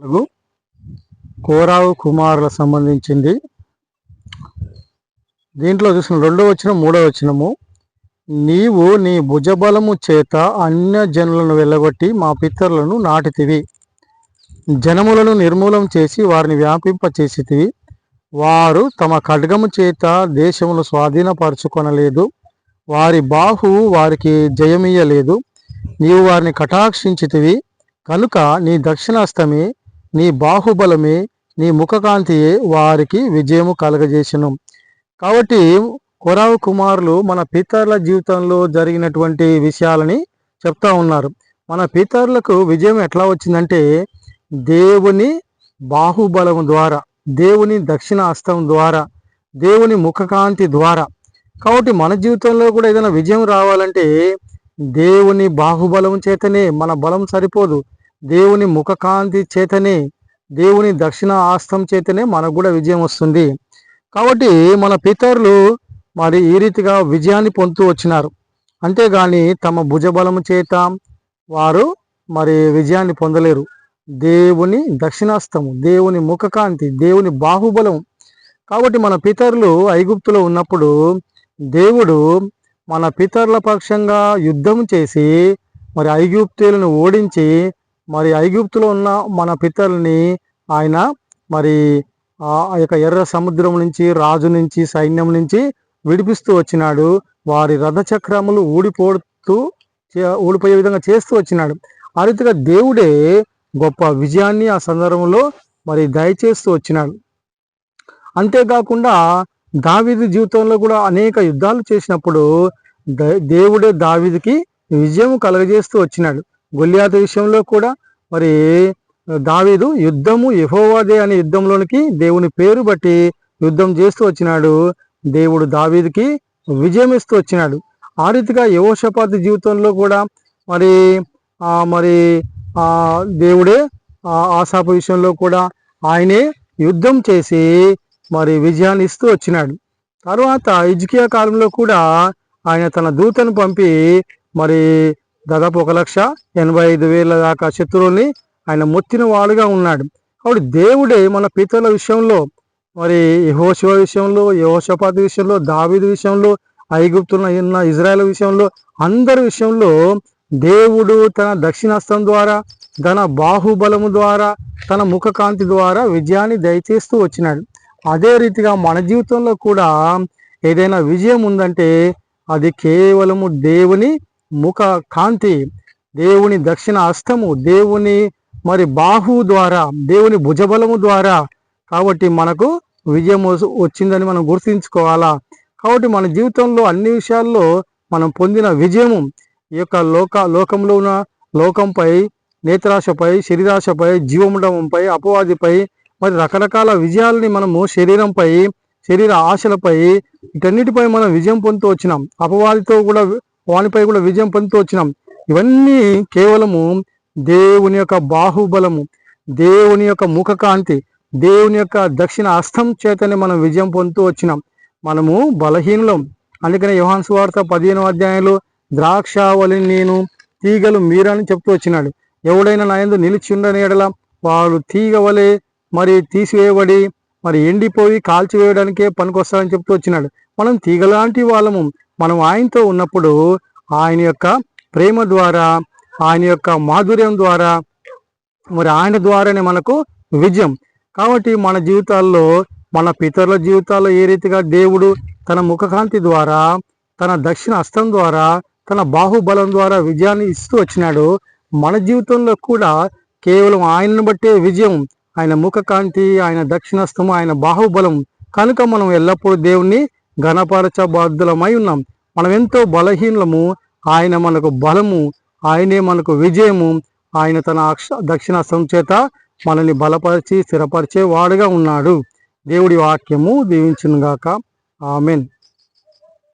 4 కోరావు కుమారుల సంబంధించింది. దీంట్లో చూసిన 2వ వచనం 3వ వచనము, నీవు నీ భుజబలము చేత అన్య జనులను వెళ్ళగొట్టి మా పితరులను నాటితివి, జనములను నిర్మూలం చేసి వారిని వ్యాపింపచేసితివి. వారు తమ ఖడ్గము చేత దేశమును స్వాధీనపరచుకొనలేదు, వారి బాహువు వారికి జయమియ్యలేదు. నీవు వారిని కటాక్షించితివి కనుక నీ దక్షిణాస్తమే, నీ బాహుబలమే, నీ ముఖకాంతియే వారికి విజయము కలగజేసెను. కాబట్టి కోరావు కుమారులు మన పితరుల జీవితంలో జరిగినటువంటి విషయాలని చెప్తా ఉన్నారు. మన పితరులకు విజయం ఎట్లా వచ్చిందంటే దేవుని బాహుబలం ద్వారా, దేవుని దక్షిణ హస్తం ద్వారా, దేవుని ముఖకాంతి ద్వారా. కాబట్టి మన జీవితంలో కూడా ఏదైనా విజయం రావాలంటే దేవుని బాహుబలం చేతనే, మన బలం సరిపోదు, దేవుని ముఖకాంతి చేతనే, దేవుని దక్షిణ హస్తం చేతనే మనకు కూడా విజయం వస్తుంది. కాబట్టి మన పితరులు మరి ఈ రీతిగా విజయాన్ని పొందుతూ వచ్చినారు. అంతేగాని తమ భుజబలము చేత వారు మరి విజయాన్ని పొందలేరు. దేవుని దక్షిణాస్తము, దేవుని ముఖకాంతి, దేవుని బాహుబలం. కాబట్టి మన పితరులు ఐగుప్తులో ఉన్నప్పుడు దేవుడు మన పితరుల పక్షంగా యుద్ధం చేసి మరి ఐగుప్తీయులను ఓడించి మరి ఐగుప్తులో ఉన్న మన పితరుల్ని ఆయన మరి ఆ యొక్క ఎర్ర సముద్రం నుంచి, రాజు నుంచి, సైన్యం నుంచి విడిపిస్తూ వచ్చినాడు. వారి రథచక్రములు ఊడిపోయే విధంగా చేస్తూ వచ్చినాడు. ఆ రీతిగా దేవుడే గొప్ప విజయాన్ని ఆ సందర్భంలో మరి దయచేస్తూ వచ్చినాడు. అంతేకాకుండా దావీదు జీవితంలో కూడా అనేక యుద్ధాలు చేసినప్పుడు దేవుడే దావీదుకి విజయం కలగజేస్తూ వచ్చినాడు. గొల్లియాతు విషయంలో కూడా మరి దావీదు యుద్ధము యెహోవాదే అనే యుద్ధంలోనికి దేవుని పేరు బట్టి యుద్ధం చేస్తూ వచ్చినాడు. దేవుడు దావీదుకి విజయం ఇస్తూ వచ్చినాడు. ఆ రీతిగా యెహోషాపాతు జీవితంలో కూడా మరి దేవుడే ఆసాపు విషయంలో కూడా ఆయనే యుద్ధం చేసి మరి విజయాన్ని ఇస్తూ వచ్చినాడు. తర్వాత హిజ్కియా కాలంలో కూడా ఆయన తన దూతను పంపి మరి దాదాపు 1,85,000 దాకా శత్రువుల్ని ఆయన మొత్తిన వాడుగా ఉన్నాడు. కాబట్టి దేవుడే మన పితరుల విషయంలో, మరి యెహోషువ విషయంలో, యెహోషాపాతు విషయంలో, దావీదు విషయంలో, ఐగుప్తులో ఉన్న ఇజ్రాయెల్ విషయంలో, అందరి విషయంలో దేవుడు తన దక్షిణాస్తం ద్వారా, తన బాహుబలము ద్వారా, తన ముఖకాంతి ద్వారా విజయాన్ని దయచేస్తూ వచ్చినాడు. అదే రీతిగా మన జీవితంలో కూడా ఏదైనా విజయం ఉందంటే అది కేవలము దేవుని ముఖ కాంతి, దేవుని దక్షిణ హస్తము, దేవుని మరి బాహు ద్వారా, దేవుని భుజబలము ద్వారా. కాబట్టి మనకు విజయం వచ్చిందని మనం గుర్తించుకోవాలా. కాబట్టి మన జీవితంలో అన్ని విషయాల్లో మనం పొందిన విజయము ఈ యొక్క లోకంలో ఉన్న లోకంపై, నేత్రాశపై, శరీరాశపై, జీవముండంపై, అపవాదిపై మరి రకరకాల విజయాలని మనము శరీరంపై, శరీర ఆశలపై, వీటన్నిటిపై మనం విజయం పొందుతూ వచ్చినాం. అపవాదితో కూడా, వానిపై కూడా విజయం పొందుతూ వచ్చినాం. ఇవన్నీ కేవలము దేవుని యొక్క బాహుబలము, దేవుని యొక్క ముఖకాంతి, దేవుని యొక్క దక్షిణ హస్తం చేతనే మనం విజయం పొందుతూ వచ్చినాం. మనము బలహీనులం. అందుకనే యోహాను సువార్త 15వ అధ్యాయంలో ద్రాక్షావళిని నేను, తీగలు మీరని చెప్తూ వచ్చినాడు. ఎవడైనా నా యందు నిలిచి ఉండని ఎడల వాడు తీగ వలె మరి తీసివేయబడి మరి ఎండిపోయి కాల్చివేయడానికే పనికొస్తాడని చెప్తూ వచ్చినాడు. మనం తీగలాంటి వాళ్ళము. మనం ఆయనతో ఉన్నప్పుడు ఆయన యొక్క ప్రేమ ద్వారా, ఆయన యొక్క మాధుర్యం ద్వారా, మరి ఆయన ద్వారానే మనకు విజయం. కాబట్టి మన జీవితాల్లో, మన పితరుల జీవితాల్లో ఏ రీతిగా దేవుడు తన ముఖకాంతి ద్వారా, తన దక్షిణ హస్తం ద్వారా, తన బాహుబలం ద్వారా విజయాన్ని ఇస్తూ వచ్చినాడు, మన జీవితంలో కూడా కేవలం ఆయనను బట్టే విజయం. ఆయన ముఖకాంతి, ఆయన దక్షిణస్థము, ఆయన బాహుబలం కనుక మనం ఎల్లప్పుడూ దేవుణ్ణి ఘనపరచబద్ధులమై ఉన్నాం. మనం ఎంతో బలహీనము, ఆయన మనకు బలము, ఆయనే మనకు విజయము. ఆయన తన దక్షిణాస్తం చేత మనల్ని బలపరిచి స్థిరపరిచే వాడుగా ఉన్నాడు. దేవుడి వాక్యము దీవించును గాక. ఆమెన్.